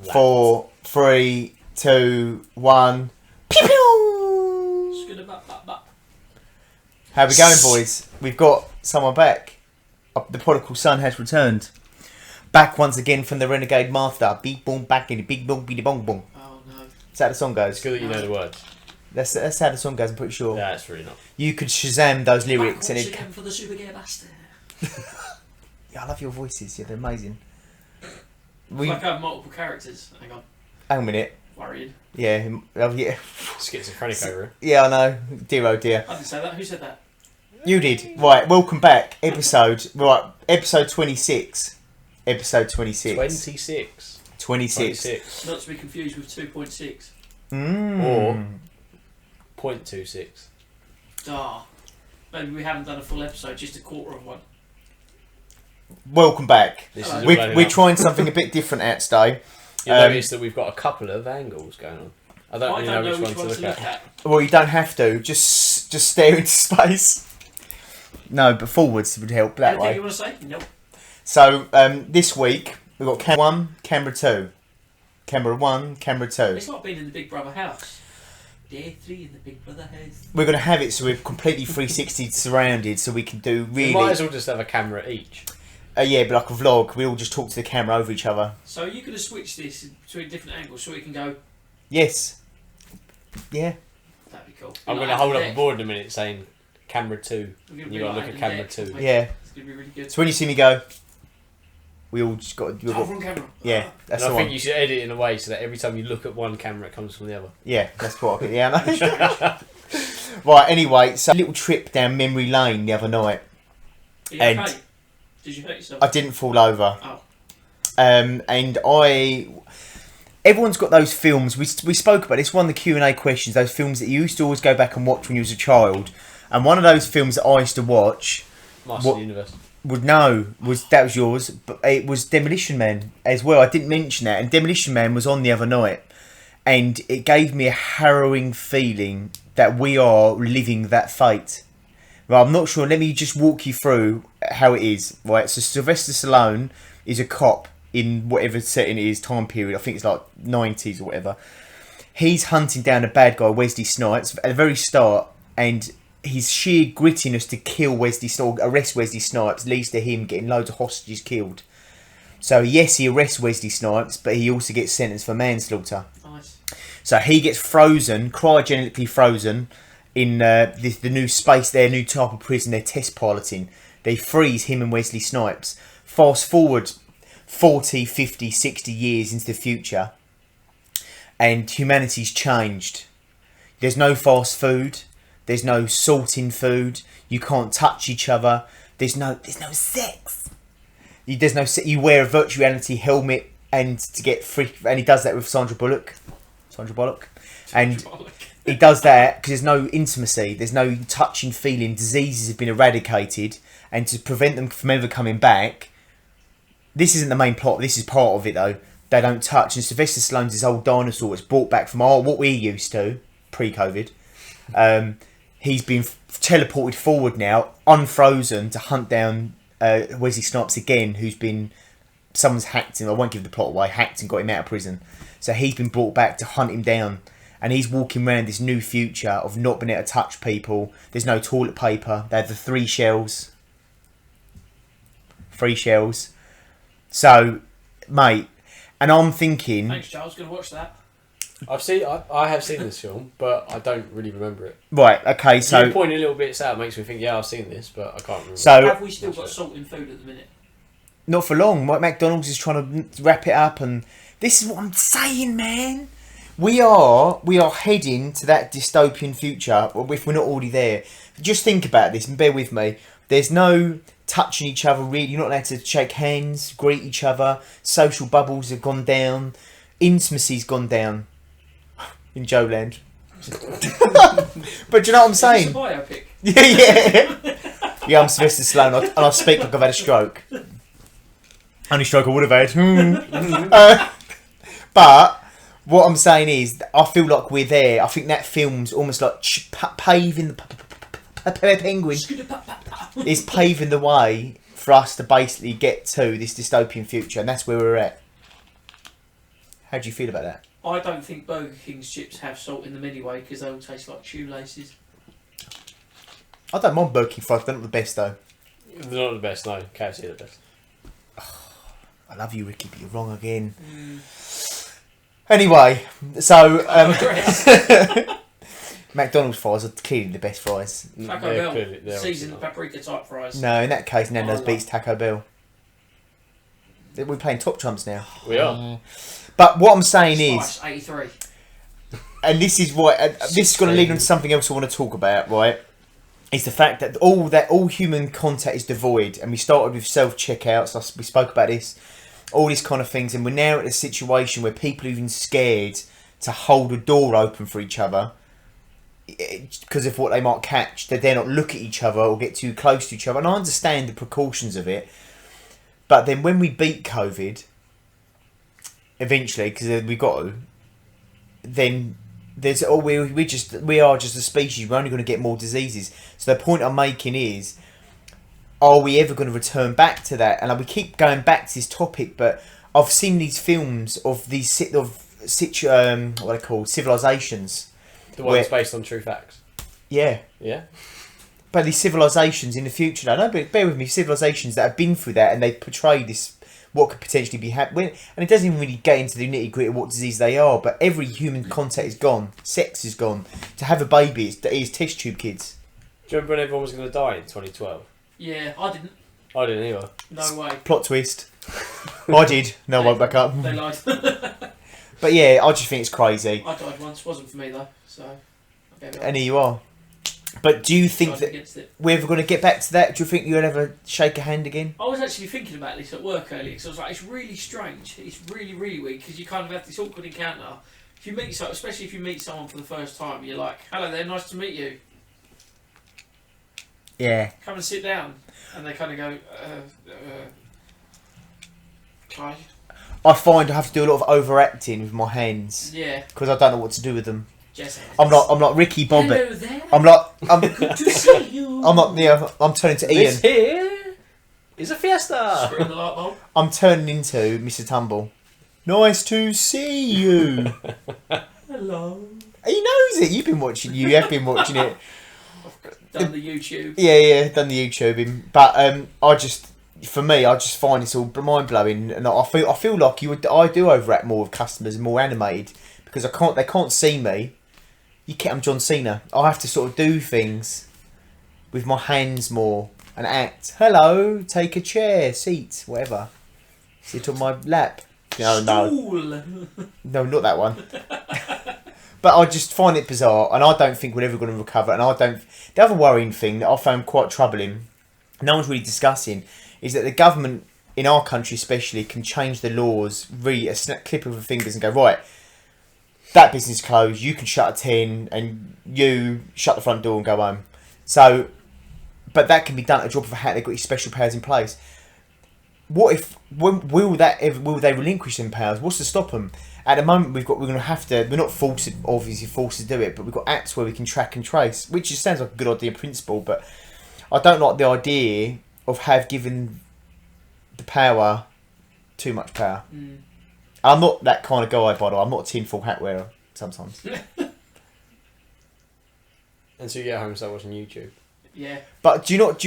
4, 3, 2, 1. Pew pew! How are we going, boys? We've got someone back. The prodigal son has returned. Back once again from the Renegade Master. Beep boom, back in the big boom, beady bong boom. Oh no. That's how the song goes. It's good that you know the words. That's how the song goes, I'm pretty sure. Yeah, it's really not. You could Shazam those lyrics Back and once it... again for the Super Gay Bastard. Yeah, I love your voices. Yeah, they're amazing. It's like I have multiple characters. Hang on. Hang a minute. Worried. Yeah, yeah. Schizophrenic over it. Yeah, I know. Dear oh dear. I didn't say that. Who said that? You did. Right, welcome back. Episode 26. Episode 26. 26. 26. Not to be confused with 2.6. Or 0.26. Ah. Maybe we haven't done a full episode, just a quarter of one. Welcome back. This is We're trying something a bit different out today. You'll notice that we've got a couple of angles going on. I don't really know which one to look at. Well, you don't have to. Just stare into space. No, but forwards would help that Anything way. you want to say? Nope. So, this week, we've got camera 1, camera 2. Camera 1, camera 2. It's like being in the Big Brother house. Day 3 in the Big Brother house. We're going to have it so we're completely 360 surrounded so we can do really... We might as well just have a camera each. Yeah, but like a vlog, we all just talk to the camera over each other. So you could have switched this between different angles so we can go... Yes. Yeah. That'd be cool. I'm going to hold up a board in a minute saying camera 2. You've You've got to look at camera 2. Yeah. It's going to be really good. So when you see me go, we all just got... From camera. Yeah, that's and the I think one. you should edit it in a way so that every time you look at one camera it comes from the other. Yeah, that's what I think. Yeah, I know. Right, anyway, so a little trip down memory lane the other night. Are you And- okay? Did you hurt yourself? I didn't fall over. Oh. And everyone's got those films. We spoke about this. One of the Q&A questions. Those films that you used to always go back and watch when you was a child. And one of those films that I used to watch Master of the Universe. that was yours, but it was Demolition Man as well. I didn't mention that, and Demolition Man was on the other night, and it gave me a harrowing feeling that we are living that fate. Right, I'm not sure. Let me just walk you through how it is. Right, so Sylvester Stallone is a cop in whatever setting it is, time period. I think it's like 90s or whatever. He's hunting down a bad guy, Wesley Snipes, at the very start, and his sheer grittiness to kill Wesley Snipes, arrest Wesley Snipes, leads to him getting loads of hostages killed. So yes, he arrests Wesley Snipes, but he also gets sentenced for manslaughter. Nice. So he gets frozen, cryogenically frozen, in the new space, their new type of prison they're test piloting. They freeze him and Wesley Snipes. Fast forward 40, 50, 60 years into the future, and humanity's changed. There's no fast food. There's no salt in food. You can't touch each other. There's no sex. You wear a virtual reality helmet and to get free. And he does that with Sandra Bullock. And he does that because there's no intimacy. There's no touching, feeling. Diseases have been eradicated, and to prevent them from ever coming back. This isn't the main plot. This is part of it though. They don't touch. And Sylvester Stallone's this old dinosaur that's brought back from what we're used to pre-COVID. He's been teleported forward now, unfrozen, to hunt down Wesley Snipes again, who's been... Someone's hacked him. I won't give the plot away. Hacked and got him out of prison. So he's been brought back to hunt him down. And he's walking around this new future of not being able to touch people. There's no toilet paper. They have the 3 shells. 3 shells. So, mate, and I'm thinking... Thanks, Charles. Gonna watch that. I have seen this film, but I don't really remember it. Right, okay, so... You pointing little bits out makes me think, yeah, I've seen this, but I can't remember. So, Have we still got salt in food at the minute? not for long. McDonald's is trying to wrap it up, and this is what I'm saying, man. We are heading to that dystopian future, if we're not already there. Just think about this and bear with me. There's no touching each other, really. You're not allowed to shake hands, greet each other. Social bubbles have gone down. Intimacy's gone down in Joeland. But do you know what I'm saying? It's a biopic. Yeah, I'm Sylvester Stallone, and I speak like I've had a stroke. Only stroke I would have had. But what I'm saying is, I feel like we're there. I think that film's almost like paving the penguin. Is paving the way for us to basically get to this dystopian future, and that's where we're at. How do you feel about that? I don't think Burger King's chips have salt in them anyway because they all taste like shoelaces. I don't mind Burger King fries. They're not the best though. They're not the best, no. KFC are the best. I love you, Ricky, but you're wrong again. Anyway, so McDonald's fries are clearly the best fries. Taco Bell, seasoned paprika type fries. No, in that case, Nando's beats Taco Bell. We're playing top trumps now. We are. But what I'm saying is, 83. and this is what this is going to lead on to something else I want to talk about, right? Is the fact that all human contact is devoid, and we started with self checkouts. We spoke about this, all these kind of things, and we're now at a situation where people are even scared to hold a door open for each other because of what they might catch. They dare not look at each other or get too close to each other. And I understand the precautions of it, but then when we beat COVID, eventually, because we got to, then there's we are just a species. We're only going to get more diseases. So the point I'm making is, are we ever going to return back to that? And we keep going back to this topic, but I've seen these films of these what are they called, civilizations. The ones based on true facts. Yeah. Yeah. But these civilizations in the future, no, but bear with me, civilizations that have been through that and they portray this, what could potentially be happening. And it doesn't even really get into the nitty gritty of what disease they are, but every human contact is gone. Sex is gone. To have a baby is test tube kids. Do you remember when everyone was going to die in 2012? Yeah, I didn't. I didn't either. No way. Plot twist. I did. No, I won't back up. They lied. But yeah, I just think it's crazy. I died once. Wasn't for me though. So. And here you are. But do you think that we're ever going to get back to that? Do you think you'll ever shake a hand again? I was actually thinking about this at work earlier because I was like, it's really strange. It's really, really weird because you kind of have this awkward encounter. If you meet someone, especially if you meet someone for the first time, you're like, hello there, nice to meet you. Yeah. Come and sit down. And they kind of go, okay. I find I have to do a lot of overacting with my hands. Yeah. Because I don't know what to do with them. Jess, I'm like Ricky Bobbitt. Hello there. I'm good to see you. I'm not. Yeah, I'm turning to Ian. This here is a fiesta. Screw the light bulb. I'm turning into Mr. Tumble. Nice to see you. Hello. He knows it. You have been watching it. Done the YouTube. Yeah, done the YouTubing. But I just find it's all mind blowing, and I feel like I do overact more with customers and more animated because they can't see me. I'm John Cena. I have to sort of do things with my hands more and act. Hello, take a chair, seat, whatever. Sit on my lap. No, no, not that one. But I just find it bizarre, and I don't think we're ever going to recover. And the other worrying thing that I found quite troubling, no one's really discussing, is that the government in our country especially can change the laws really a clip of the fingers and go, right, that business closed, you can shut at 10 and you shut the front door and go home. So, but that can be done at a drop of a hat. They've got these special powers in place. Will they relinquish them powers? What's to stop them? At the moment, we're not forced to do it, but we've got apps where we can track and trace, which just sounds like a good idea in principle, but I don't like the idea of given the power too much power. I'm not that kind of guy, by the way. I'm not a tinfoil hat wearer sometimes. And so you get home and start watching YouTube. Yeah. But do you not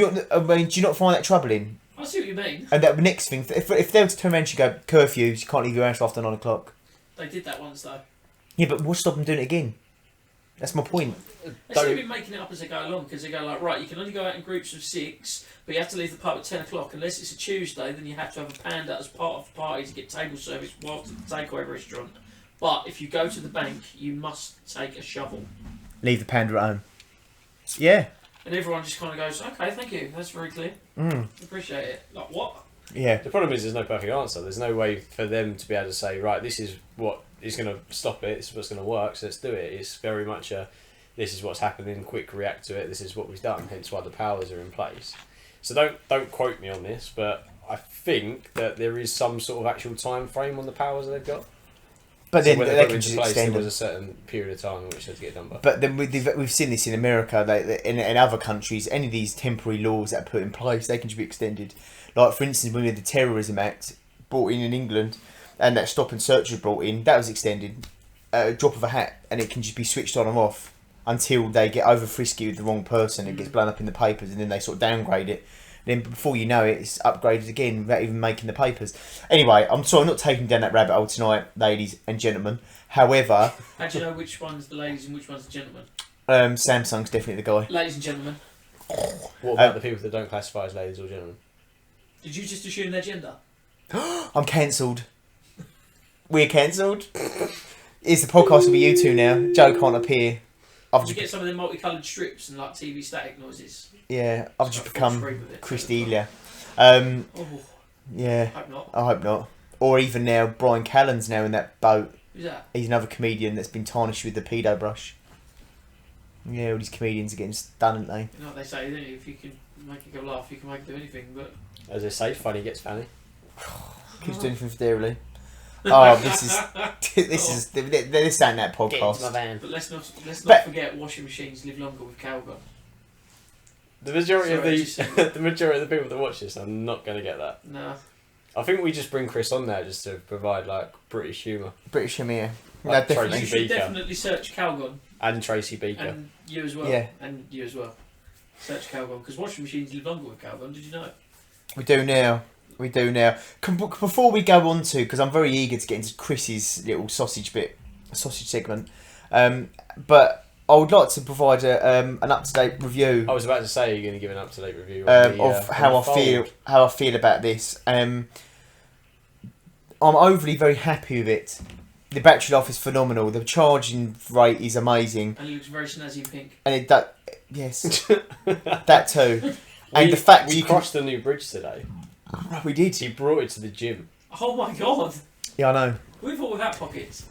find that troubling? I see what you mean. And that next thing, if they were to turn around and go, curfews, you can't leave your house after 9 o'clock. They did that once though. Yeah, but what's stopping them doing it again? That's my point. They should have been making it up as they go along because they go like, right, you can only go out in groups of 6, but you have to leave the pub at 10 o'clock. Unless it's a Tuesday, then you have to have a panda as part of the party to get table service whilst at the takeaway restaurant. But if you go to the bank, you must take a shovel. Leave the panda at home. Yeah. And everyone just kind of goes, okay, thank you, that's very clear. Appreciate it. Like, what? Yeah. The problem is there's no perfect answer. There's no way for them to be able to say, right, this is what is going to stop it, this is what's going to work, so let's do it. It's very much this is what's happening, quick react to it, this is what we've done, hence why the powers are in place. So don't quote me on this, but I think that there is some sort of actual time frame on the powers that they've got. But then so they can just extend there them. was a certain period of time in which they had to get done by. But then we've seen this in America, in other countries, any of these temporary laws that are put in place, they can just be extended. Like, for instance, when we had the Terrorism Act brought in England, and that stop and search was brought in, that was extended at a drop of a hat, and it can just be switched on and off until they get over frisky with the wrong person. It gets blown up in the papers, and then they sort of downgrade it. Then before you know it, it's upgraded again without even making the papers. Anyway, I'm sorry, I'm not taking down that rabbit hole tonight, ladies and gentlemen. However, How do you know which one's the ladies and which one's the gentlemen? Samsung's definitely the guy. Ladies and gentlemen. What about the people that don't classify as ladies or gentlemen? Did you just assume their gender? I'm cancelled. We're cancelled. It's the podcast will be you two now. Joe can't appear. I've Did you just, get some of them multicoloured strips and like TV static noises? yeah, I've just Full become screen with it. Chris D'Elia. Oh, Yeah, hope not. I hope not. Or even now, Brian Callen's now in that boat. Who's that? He's another comedian that's been tarnished with the pedo brush. Yeah, all these comedians are getting done, aren't they? You know what they say, don't you? If you can make a girl laugh, you can make her do anything. But As they say, funny gets funny. Keeps doing anything for dearly. Oh, this ain't that podcast. van. but let's not But- forget washing machines live longer with Calgon. The majority Sorry, of just- the majority of the people that watch this are not going to get that. No. I think we just bring Chris on there just to provide like British humour. British Amir. No, Like definitely. You Tracy should Beaker. definitely search Calgon And Tracy Beaker. and you as well. Yeah. And you as well. Search Calgon because washing machines live longer with Calgon. Did you know? We do now. We do now. Before we go on to, because I'm very eager to get into Chris's little sausage segment, but I would like to provide an up-to-date review I was about to say you're going to give an up-to-date review of how I feel about this. I'm overly very happy with it. The battery life is phenomenal. The charging rate is amazing, And he looks very snazzy and pink. and yes, that too. And the fact we you can, crossed the new bridge today. we did. He brought it to the gym. Oh my god! Yeah, I know. We thought without pockets.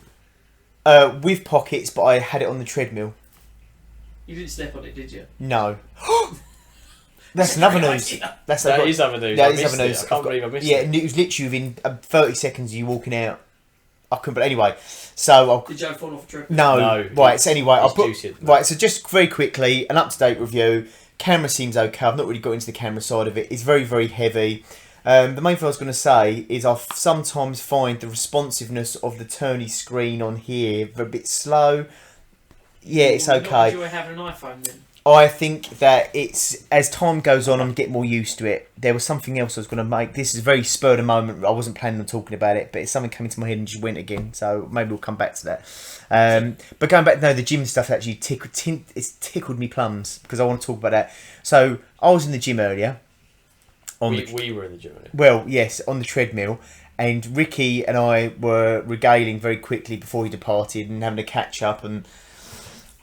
With pockets, but I had it on the treadmill. You didn't step on it, did you? No. That's another news. That's That is other news. That I is missed other it. news. I can't believe I missed Yeah, it. and it was literally within 30 seconds of you walking out. I couldn't. But anyway, so Did Joe fall off a trip? no. Right. So anyway, I'll It's put juicy. right. So just very quickly, an up-to-date review. Camera seems okay. I've not really got into the camera side of it. It's very, very heavy. The main thing I was going to say is I sometimes find the responsiveness of the turny screen on here a bit slow. Yeah, it's Well, you okay. not enjoy having an iPhone then? I think that it's as time goes on, I'm getting more used to it. There was something else I was going to make. This is a very spur of the moment. I wasn't planning on talking about it, but it's something came into my head and just went again. So maybe we'll come back to that. But going back, no, the gym stuff actually it's tickled me plums because I want to talk about that. So I was in the gym earlier. We were in the gym. Well, yes, on the treadmill. And Ricky and I were regaling very quickly before he departed and having a catch up and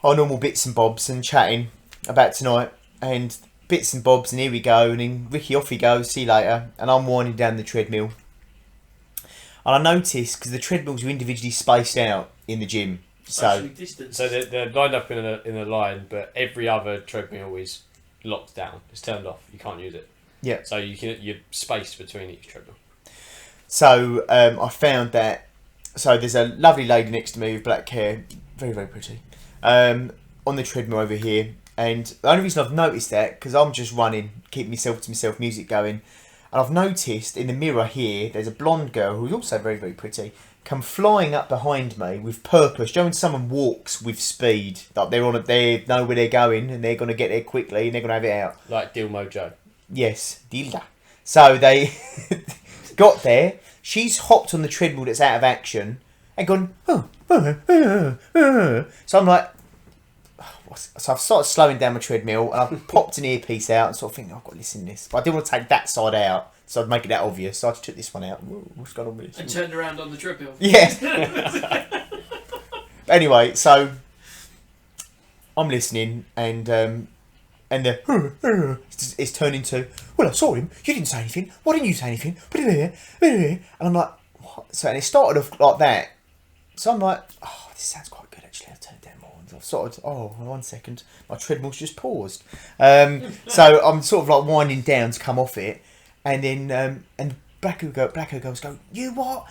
our normal bits and bobs and chatting about tonight and bits and bobs, and here we go. And then Ricky, off he goes, see you later. And I'm winding down the treadmill. And I noticed, because the treadmills are individually spaced out in the gym. Socially So, distanced. So they're lined up in a line, but every other treadmill is locked down. It's turned off. You can't use it. yeah. So you're spaced between each treadmill. So I found that. So there's a lovely lady next to me with black hair, very very pretty, on the treadmill over here. And the only reason I've noticed that because I'm just running, keeping myself to myself, music going, and I've noticed in the mirror here there's a blonde girl who's also very very pretty, come flying up behind me with purpose. You know when someone walks with speed, like they know where they're going and they're going to get there quickly and they're going to have it out. Like Dilmo Joe. Yes, Dilda. So they got there. She's hopped on the treadmill that's out of action and gone. So I'm like, so I've started slowing down my treadmill and I've popped an earpiece out and sort of thinking, I've got to listen to this, but I didn't want to take that side out, so I'd make it that obvious. So I just took this one out. Whoa, what's going on with And this? turned around on the treadmill. Yeah. Anyway, so I'm listening and the it's turned into, well, I saw him, you didn't say anything, why didn't you say anything? And I'm like, what? So, and it started off like that. So I'm like, oh, this sounds quite good actually, I'll turn it down more. And I've sort of, oh, 1 second, my treadmill's just paused. So I'm sort of like winding down to come off it, and then, and Blacker girls go, you what?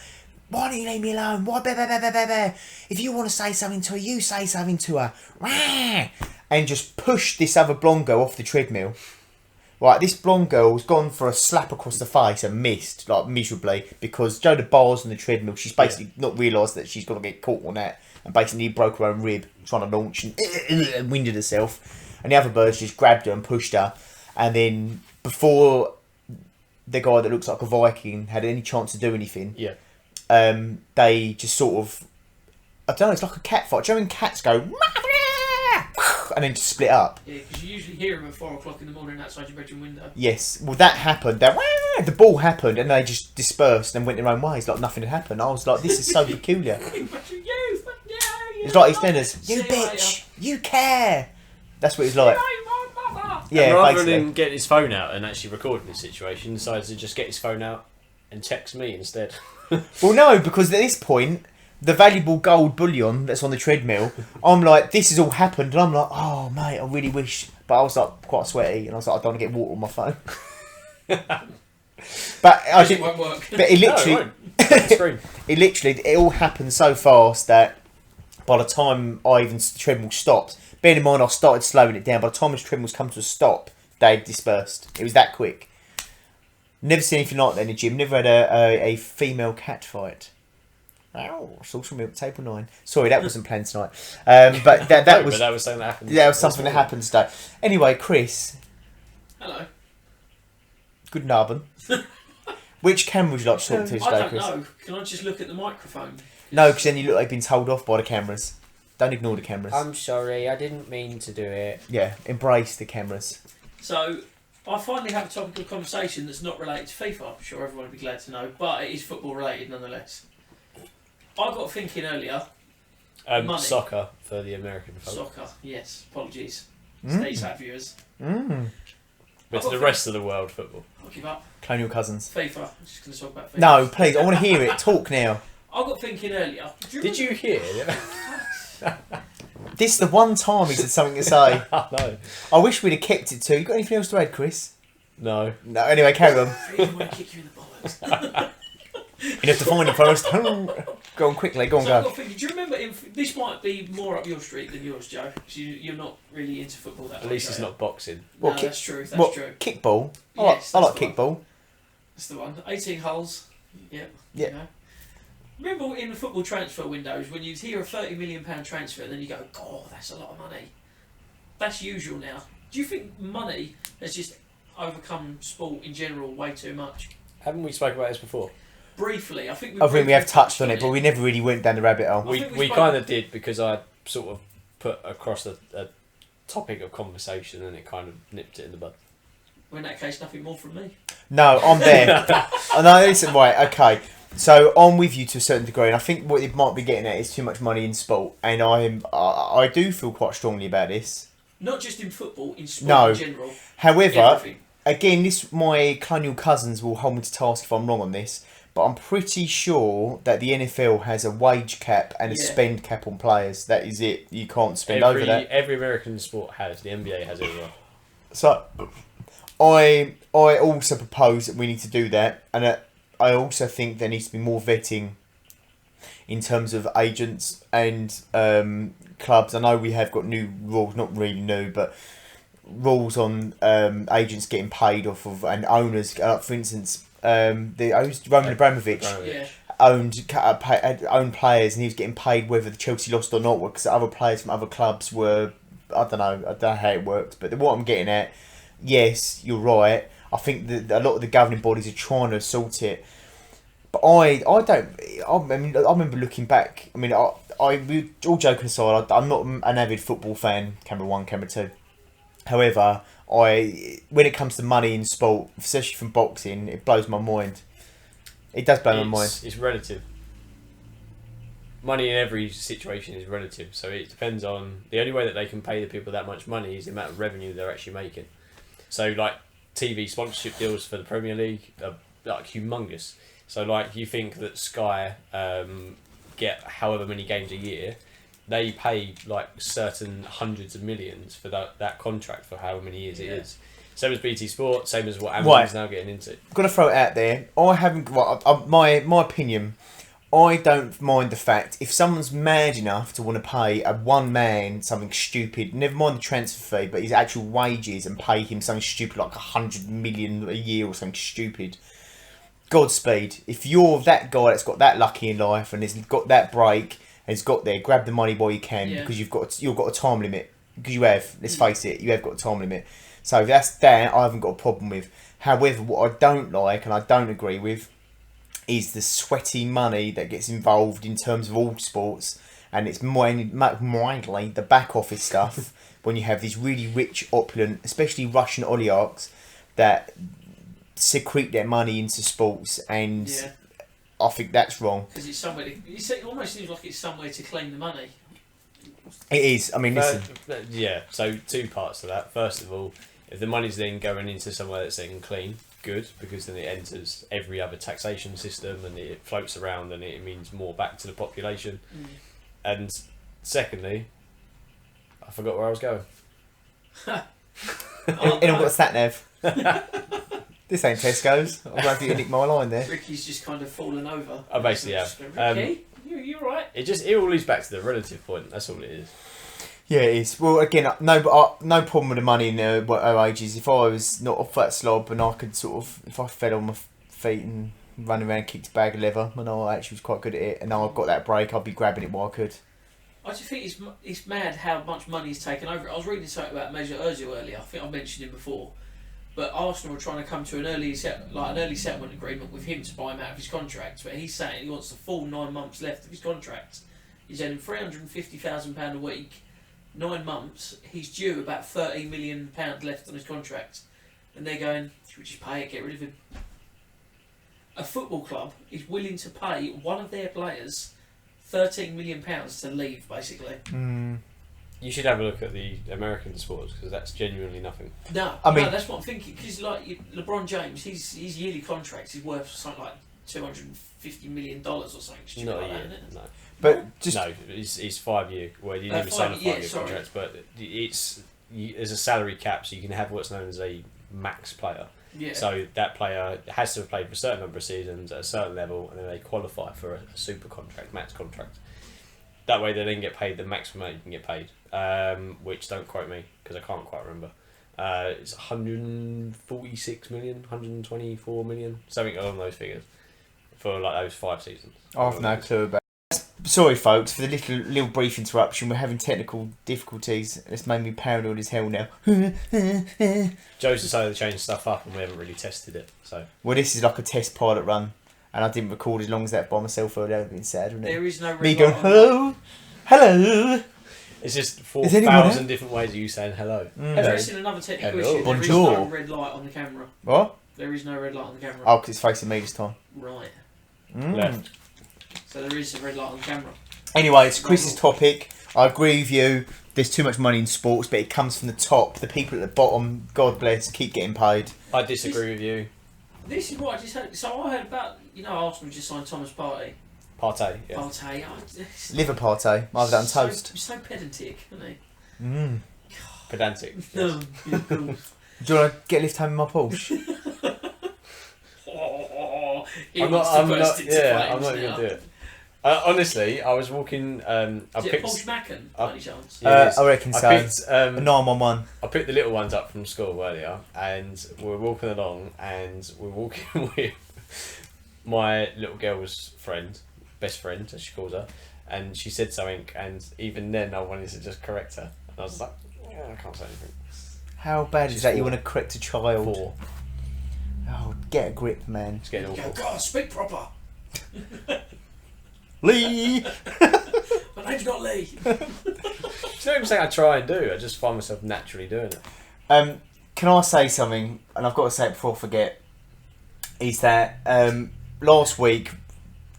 Why don't you leave me alone? Why? Bah, bah, bah, bah, bah, bah. If you want to say something to her, you say something to her. Rah! And just push this other blonde girl off the treadmill. Right, this blonde girl's gone for a slap across the face and missed, like, miserably, because Joe the bars on the treadmill, she's basically not realised that she's got to get caught on that, and basically broke her own rib trying to launch and winded herself. And the other birds just grabbed her and pushed her. And then, before the guy that looks like a Viking had any chance to do anything, they just sort of, I don't know, it's like a cat fight. Do you know when cats go, and then just split up? Yeah, because you usually hear them at 4 o'clock in the morning outside your bedroom window. Yes, well that happened. The ball happened and they just dispersed and went their own ways like nothing had happened. I was like, this is so peculiar. It's like EastEnders. You bitch! You care! That's what it's like. Yeah, and rather basically. than getting his phone out and actually recording the situation, decided to just get his phone out and text me instead. Well, no, because at this point, the valuable gold bullion that's on the treadmill, I'm like, this has all happened, and I'm like, oh mate, I really wish, but I was like quite sweaty, and I was like, I don't want to get water on my phone. But I It did, won't work. but it literally, it all happened so fast that by the time the treadmill stopped, bearing in mind I started slowing it down, by the time the treadmill's come to a stop, they had dispersed. It was that quick. Never seen anything like that in the gym. Never had a female cat fight. Oh, social milk table 9. Sorry, that wasn't planned tonight. But that was something that happened. that was something that happened today. Anyway, Chris, Hello. good narbon. Which camera would you like to talk to I today, don't Chris? know. Can I just look at the microphone? No, because then you look like you've been told off by the cameras. Don't ignore the cameras. I'm sorry, I didn't mean to do it. Yeah, embrace the cameras. So, I finally have a topic of conversation that's not related to FIFA. I'm sure everyone would be glad to know, but it is football related nonetheless. I got thinking earlier. Money. Soccer for the American folk. Soccer, yes. Apologies. Stateside viewers. But to the rest of the world, football. I'll give up. Colonial Cousins. FIFA. I'm just going to talk about FIFA. No, please, I want to hear it. Talk now. I got thinking earlier. Did you hear? This is the one time he said something to say. No. I wish we'd have kept it to. You got anything else to add, Chris? No. No, anyway, carry on. I really want to kick you in the bollocks. You have to find it first. Go on quickly, go on, So I go. got thinking, do you remember, this might be more up your street than yours, Joe, because you're not really into football that much. At least it's are you? not boxing. No, What, that's true, that's What, true. kickball? Yes, I like that's the one. kickball. That's the one. 18 holes. Yep. Yeah. You know. Remember in the football transfer windows when you'd hear a £30 million transfer and then you go, God, that's a lot of money. That's usual now. Do you think money has just overcome sport in general way too much? Haven't we spoken about this before? Briefly, I think I think we briefly have touched on it, but we never really went down the rabbit hole. I think we We spoke- kind of did because I sort of put across a topic of conversation and it kind of nipped it in the bud. Well, in that case, nothing more from me. No, I'm there. I know, listen, right, okay. So I'm with you to a certain degree, and I think what it might be getting at is too much money in sport, and I do feel quite strongly about this. Not just in football, in sport No. in general. However, Everything. again, my colonial cousins will hold me to task if I'm wrong on this, but I'm pretty sure that the NFL has a wage cap and a Yeah. spend cap on players. That is it. You can't spend over that. Every American sport has. The NBA has it as well. So, I also propose that we need to do that, and I also think there needs to be more vetting in terms of agents and clubs. I know we have got new rules, not really new, but rules on agents getting paid off of and owners. For instance, Roman Abramovich Yeah. owned players, and he was getting paid whether the Chelsea lost or not, because other players from other clubs were. I don't know how it works, but what I'm getting at, yes, you're right. I think that a lot of the governing bodies are trying to sort it, but I mean, I remember looking back. I mean, all joking aside, I'm not an avid football fan. Camera 1, camera 2. However, when it comes to money in sport, especially from boxing, it blows my mind. It does blow my mind. It's relative. Money in every situation is relative, so it depends on the only way that they can pay the people that much money is the amount of revenue they're actually making. So like TV sponsorship deals for the Premier League are like humongous. So like you think that Sky get however many games a year, they pay like certain hundreds of millions for that contract for however many years it is. Same as BT Sport, same as what Amazon's now getting into. I'm gonna throw it out there. I haven't. My opinion. I don't mind the fact if someone's mad enough to want to pay a one man something stupid, never mind the transfer fee, but his actual wages and pay him something stupid like 100 million a year or something stupid. Godspeed. If you're that guy that's got that lucky in life and has got that break and has got there, grab the money while you can because you've got a time limit. Because you have, let's face it, you have got a time limit. So that's that I haven't got a problem with. However, what I don't like and I don't agree with is the sweaty money that gets involved in terms of all sports, and it's mindly the back office stuff when you have these really rich, opulent, especially Russian oligarchs that secrete their money into sports, and I think that's wrong. Because it's somewhere. It almost seems like it's somewhere to claim the money. It is. I mean, listen. Yeah. So 2 parts to that. First of all, if the money's then going into somewhere that's then clean, good, because then it enters every other taxation system and it floats around and it means more back to the population. And secondly, I forgot where I was going. And I've got a sat nav. This ain't Tesco's. I'm glad you nicked my line there. Ricky's just kind of fallen over. I basically have. Ricky, you're right. It all leads back to the relative point. That's all it is. Yeah, it is. Well, again, no problem with the money in our ages. If I was not a fat slob and I could sort of, if I fell on my feet and ran around and kicked a bag of leather, and I actually was quite good at it, and now I've got that break, I'd be grabbing it while I could. I just think it's mad how much money's taken over. I was reading something about Mesut Ozil earlier. I think I mentioned him before. But Arsenal are trying to come to an early settlement agreement with him to buy him out of his contract. But he's saying he wants the full 9 months left of his contract. He's earning £350,000 a week. 9 months. He's due about £13 million left on his contract, and they're going, should we just pay it, get rid of him? A football club is willing to pay one of their players £13 million to leave, basically. You should have a look at the American sports because that's genuinely nothing. No, that's what I'm thinking. Because like LeBron James, his yearly contract is worth something like $250 million or something. Not like a year, that, isn't it? no. But just no, it's 5 year. Well, you never sign a 5 year contract, but there's a salary cap, so you can have what's known as a max player. Yeah. So that player has to have played for a certain number of seasons at a certain level, and then they qualify for a super contract, max contract. That way, they then get paid the maximum amount you can get paid, which don't quote me because I can't quite remember. It's 146 million, 124 million, something along those figures for like those 5 seasons. I've no clue about. Sorry, folks, for the little brief interruption. We're having technical difficulties. It's made me paranoid as hell now. Joe's decided to change stuff up, and we haven't really tested it. So well, this is like a test pilot run, and I didn't record as long as that by myself. That would have been sad, wouldn't it? There is no red Me light going on hello. it's just Is anyone there? 4,000 different ways of you saying hello. Addressing another technical Hello. issue. There is Bonjour. no red light on the camera. What? There is no red light on the camera. Oh, because it's facing me this time. Right. Left. So there is a red light on the camera. Anyway, it's Chris's topic. I agree with you. There's too much money in sports, but it comes from the top. The people at the bottom, God bless, keep getting paid. I disagree with you. This is what I just heard. So I heard about, Arsenal just signed Thomas Partey. Partey, yeah. Partey. Liver party, either that on toast. So pedantic, isn't he? Pedantic. No. Do you want to get a lift home in my Porsche? I'm not even going to do it. Honestly, I was walking. Is it Porsche Macken, by any chance? Yeah, I reckon so. I picked, A 911. I picked the little ones up from school earlier, and we're walking along, and we're walking with my little girl's friend, best friend, as she calls her, and she said something, and even then I wanted to just correct her, and I was like, I can't say anything. How bad She's is that? 4. You want to correct a child? 4. Oh, get a grip, man. It's getting awful. God, speak proper. Lee! My name's not Lee. It's not even saying I try and do. I just find myself naturally doing it. Can I say something? And I've got to say it before I forget. Is that last week,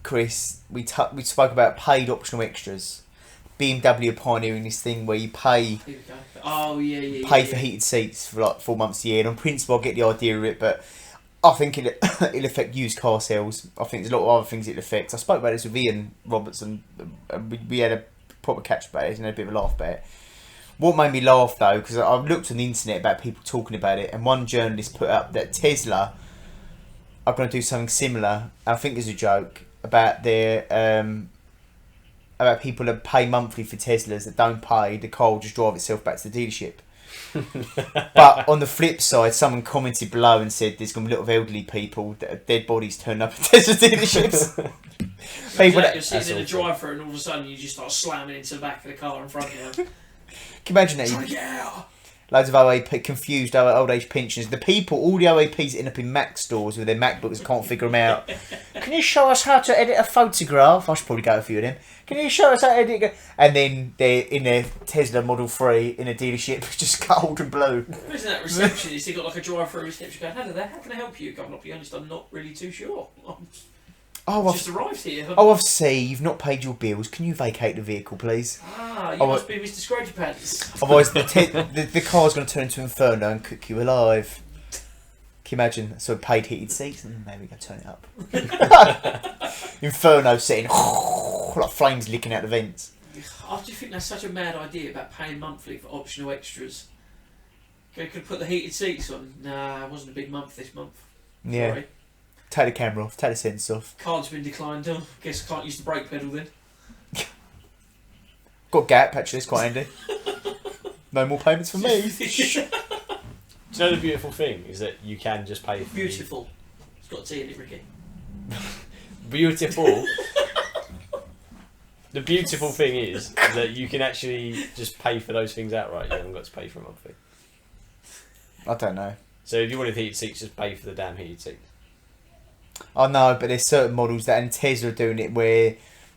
Chris, we spoke about paid optional extras. BMW are pioneering this thing where you pay Here we go. Oh, yeah. pay for heated seats for like 4 months a year. And on principle, I get the idea of it, but I think it'll affect used car sales. I think there's a lot of other things it'll affect. I spoke about this with Ian Robertson. We had a proper catch about it and had a bit of a laugh about it. What made me laugh though, because I've looked on the internet about people talking about it, and one journalist put up that Tesla are going to do something similar. I think it's a joke, about their about people that pay monthly for Teslas that don't pay. The car will just drive itself back to the dealership. But on the flip side, someone commented below and said there's going to be a lot of elderly people that have dead bodies turn up at Tesla dealerships. People You're sitting in a drive-through and all of a sudden you just start slamming into the back of the car in front of you. Can you imagine that? Trying to get out. Loads of OAP, confused old age pensioners. The people, all the OAPs end up in Mac stores with their MacBooks, can't figure them out. Can you show us how to edit a photograph? I should probably go a few of them. Can you show us how to edit? And then they're in their Tesla Model 3 in a dealership, just gold and blue. Isn't that receptionist? He got like a drive-through reception going, hello there, how can I help you? I'll be honest, I'm not really too sure. Oh, Just arrived here. I've seen you've not paid your bills. Can you vacate the vehicle, please? Ah, you must be Mr. Scrooge Pants. Otherwise, the car's going to turn into Inferno and cook you alive. Can you imagine? So paid heated seats, and there we go, turn it up. Inferno setting, like flames licking out the vents. I do think that's such a mad idea about paying monthly for optional extras. Could put the heated seats on. Nah, it wasn't a big month this month. Yeah. Sorry. Take the camera off, take the sensor off. Card's been declined. Oh, guess I can't use the brake pedal then. Got gap, actually, it's quite handy. No more payments for me. Do you know the beautiful thing is that you can just pay for Beautiful. It's got a T in it, Ricky. Beautiful. The beautiful thing is that you can actually just pay for those things outright. You haven't got to pay for a monthly. I don't know. So if you wanted heated seats, just pay for the damn heated seats. I know, but there's certain models that, and Tesla are doing it where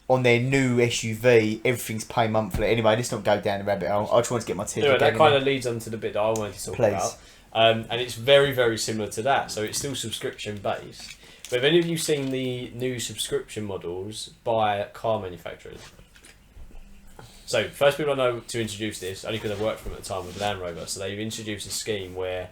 on their new SUV, everything's pay monthly. Anyway, let's not go down the rabbit hole. I just want to get my Tesla. Anyway, that kind of leads on to the bit that I wanted to talk about. And it's very, very similar to that. So it's still subscription based. But have any of you seen the new subscription models by car manufacturers? So first people I know to introduce this, only because I worked for them at the time, with Land Rover. So they've introduced a scheme where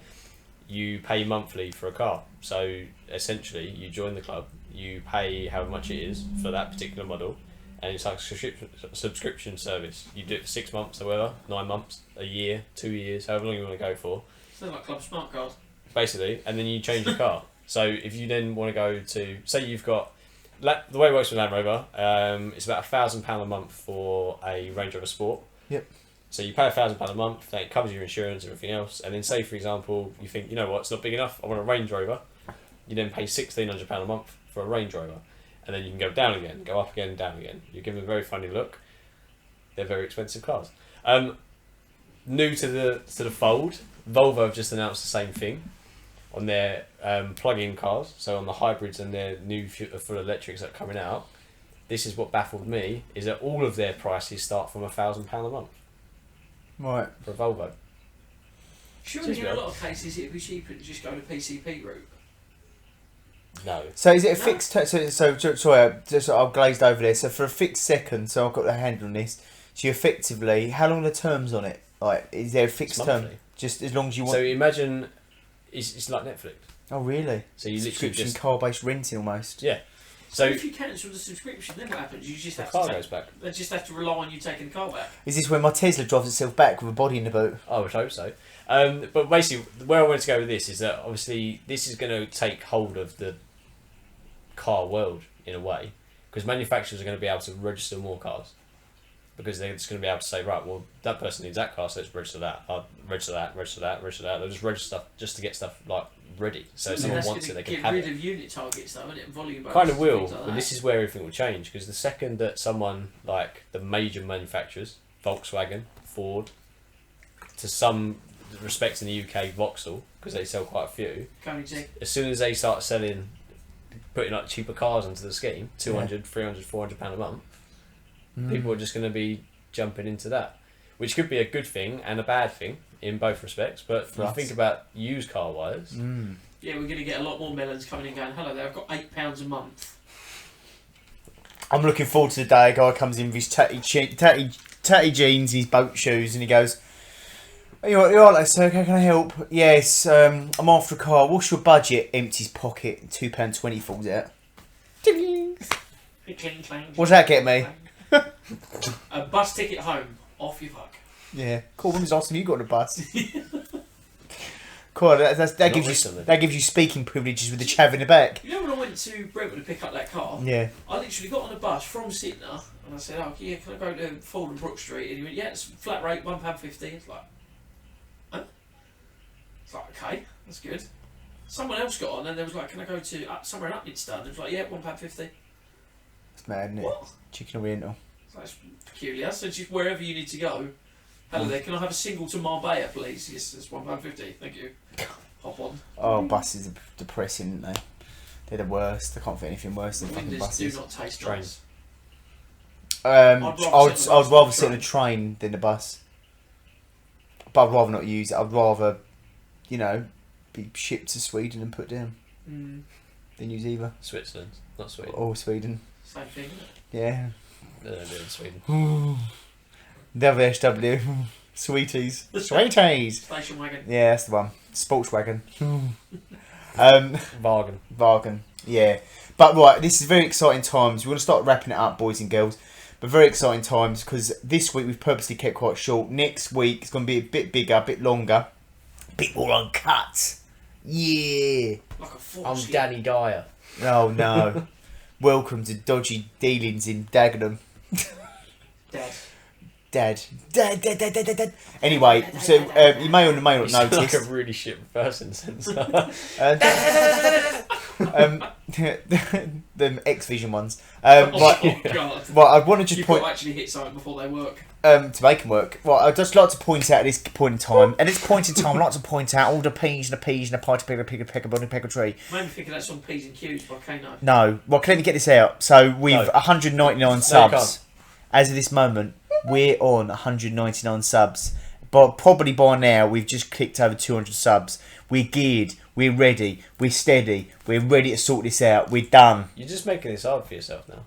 you pay monthly for a car. So essentially, you join the club, you pay however much it is for that particular model, and it's like a subscription service. You do it for 6 months or whatever, 9 months, a year, 2 years, however long you want to go for. Sounds like Club Smart Cars. Basically, and then you change your car. So if you then want to go to, say you've got, the way it works with Land Rover, it's about £1,000 a month for a Range Rover Sport. Yep. So you pay £1,000 a month, that covers your insurance and everything else, and then say for example, you think, you know what, it's not big enough, I want a Range Rover, you then pay £1,600 a month for a Range Rover, and then you can go down again, go up again, down again. You give them a very funny look. They're very expensive cars. New to the fold, Volvo have just announced the same thing on their plug-in cars, so on the hybrids and their new full electrics that are coming out. This is what baffled me, is that all of their prices start from £1,000 a month. Right. For a Volvo. Surely in a lot of cases it'd be cheaper to just go the PCP route. No. So is it a fixed? Sorry, I've glazed over there. So for a fixed second, so I've got the handle on this. So you effectively, how long are the terms on it? Like, is there a fixed term? Just as long as you want. So imagine, it's like Netflix. Oh really? So you literally Subscription just car-based renting almost. yeah. So So if you cancel the subscription, then what happens? You just the have car to goes back. they just have to rely on you taking the car back. Is this where my Tesla drives itself back with a body in the boot? I would hope so. But basically, where I wanted to go with this is that obviously this is going to take hold of the car world in a way, because manufacturers are going to be able to register more cars, because they're just going to be able to say, right, well, that person needs that car, so let's register that. I'll register that. They'll just register stuff just to get stuff like ready, so if someone that's wants it, gonna they can get have rid it. of unit targets, though, isn't it? And volume Kind of bonuses and will, things like but that. this is where everything will change, because the second that someone like the major manufacturers, Volkswagen, Ford, to some respects in the UK, Vauxhall, because they sell quite a few, Koenigsegg. as soon as they start selling, putting like cheaper cars into the scheme, 200, 300, 400 pound a month, people are just going to be jumping into that, which could be a good thing and a bad thing in both respects. But if you Right. think about used car wise, Yeah, we're going to get a lot more melons coming in going, hello there, I've got £8 a month. I'm looking forward to the day a guy comes in with his tatty jeans, his boat shoes, and he goes, you all right, sir? How can I help? Yes, I'm after a car. What's your budget? Empties pocket, £2.20 falls out. Cling, clang, What's that get me? a bus ticket home, off you fuck. Yeah, cool. When was the last time you got on a bus? Cool. That Not gives you recently. that gives you speaking privileges with the chav in the back. You know when I went to Brentwood to pick up that car, Yeah. I literally got on a bus from Sytner and I said, "Oh yeah, can I go to Ford and Brook Street?" And he went, "Yeah, it's flat rate, £1.50." It's like, huh? It's like, okay, that's good. Someone else got on and there was like, "Can I go to somewhere in Upminster?" And it was like, "Yeah, £1.50." It's mad, isn't it? What? Chicken Oriental. So that's peculiar. So just wherever you need to go. Hello there, can I have a single to Marbella, please? Yes, it's £1.50. Thank you. Hop on. Oh, buses are depressing, aren't they? They're the worst. I can't think anything worse than fucking Windows do buses. not taste Trains. nice. I'd I'd rather rather sit sit on on a a train than a bus. But I'd rather not use it. I'd rather, you know, be shipped to Sweden and put down Mm, than use either. Switzerland, not Sweden. Or Sweden. same thing, isn't it? Yeah. They don't do it in Sweden. WSW. Sweeties. Sweeties. Station wagon. Yeah, that's the one. Sportswagen. Bargain. Bargain. Yeah. But right, this is very exciting times. We're going to start wrapping it up, boys and girls. But very exciting times because this week we've purposely kept quite short. Next week it's going to be a bit bigger, a bit longer, a bit more uncut. Yeah. Like a force. I'm Danny Dyer. Oh no. Welcome to Dodgy Dealings in Dagenham. Dead. Dad. Anyway, so you may or may You not sound like notice. a really shit person sensor. The X-Vision ones. Oh Right, God. well, I want to just You've point got to actually hit something before they work. to make them work. Well, I'd just like to point out at this point in time, I'd like to point out all the P's and the P's and the pie to pick a bunny, pick a tree. Made me think of that song P's and Q's by Kano. No, well, let me get this out. So we've No. 199 subs. As of this moment, we're on 199 subs. But probably by now, we've just clicked over 200 subs. We're geared. We're ready. We're steady. We're ready to sort this out. We're done. You're just making this hard for yourself now.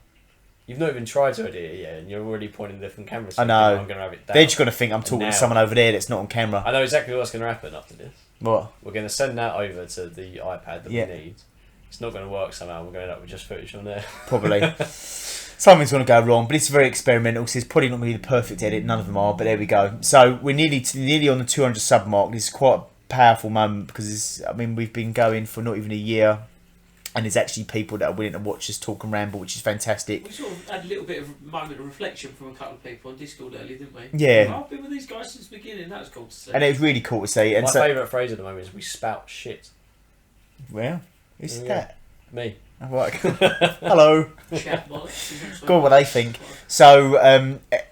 You've not even tried to edit it yet, and you're already pointing different cameras. I know. I'm going to have it down. They're just going to think I'm talking Now. to someone over there that's not on camera. I know exactly what's going to happen after this. What? We're going to send that over to the iPad that Yeah. we need. It's not going to work somehow. We're going to end up with just footage on there. Probably. Something's going to go wrong, but it's very experimental, so it's probably not going to be the perfect edit. None of them are, but there we go. So we're nearly on the 200 sub mark. This is quite a powerful moment because we've been going for not even a year, and there's actually people that are willing to watch us talk and ramble, which is fantastic. We sort of had a little bit of a moment of reflection from a couple of people on Discord earlier, didn't we? Yeah. Oh, I've been with these guys since the beginning. That was cool to see. And it was really cool to see. And My so, favourite phrase at the moment is "we spout shit." well, who's Yeah. that? Me. Oh, right. Hello. Chat bollocks. Go on, what they think. So,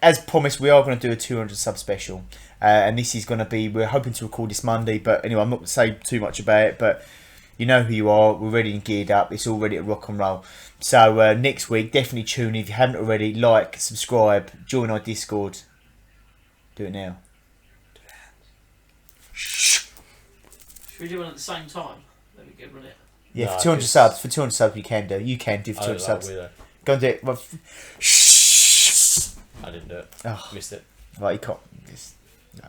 as promised, we are going to do a 200 sub special. And this is going to be, we're hoping to record this Monday, but anyway, I'm not going to say too much about it, but you know who you are. We're ready and geared up. It's all ready to rock and roll. So, next week, definitely tune in. If you haven't already, like, subscribe, join our Discord. Do it now. Should we do one at the same time? Let me get run it. Yeah, No, for 200 'cause- subs. For 200 subs, you can do. You can do for I 200 don't like subs. Willow. Go and do it. Well, I didn't do it. Oh. Missed it. right, you can't. Just, no.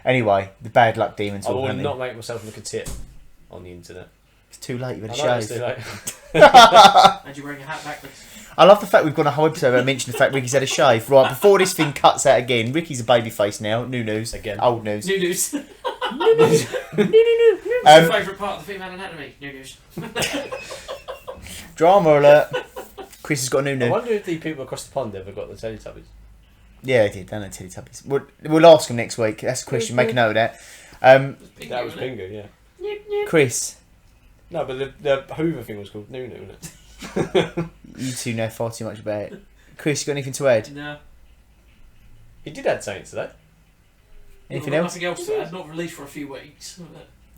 Anyway, the bad luck demons I will will hand not make myself look a tit on the internet. It's too late. You've I had know a it's shave. too late. And you're wearing a hat backwards. I love the fact we've got a whole episode where I mentioned the fact Ricky's had a shave. Right, before this thing cuts out again, Ricky's a baby face now. New news. Again. Old news. New news. What's Um, your favourite part of the female anatomy? New news. Drama alert. Chris has got a new I news. wonder if the people across the pond ever got the Teletubbies. Yeah, I did. Don't know Teletubbies. We'll ask him next week. That's a question. Make a note of that. Pingu, That was wasn't it? Pingu, yeah. Chris, No, but the Hoover thing was called Nunu, wasn't it? you two know far too much about it. Chris, you got anything to add? No. He did add something to that. Anything Well, else? Nothing else to add. Not released for a few weeks.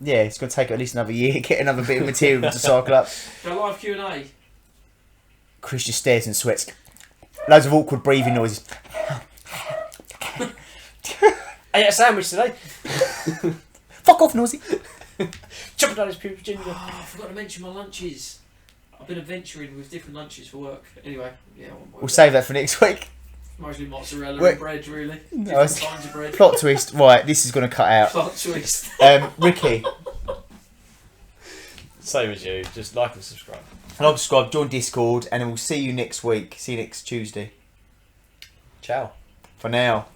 Yeah, it's going to take at least another year. Get another bit of material to cycle up. Go live Q&A. Chris just stares and sweats. Loads of awkward breathing noises. I ate a sandwich today. Fuck off, Nosy. Chopping down his pubes ginger. Oh, I forgot to mention my lunches. I've been adventuring with different lunches for work. Anyway, yeah, I won't worry We'll save that for next week. Mostly mozzarella Wait. and bread, really. No, Different it's- kinds of bread. Plot twist. Right, this is going to cut out. Plot twist. Ricky, Same as you. Just like and subscribe. like, subscribe, join Discord, and then we'll see you next week. See you next Tuesday. Ciao. For now.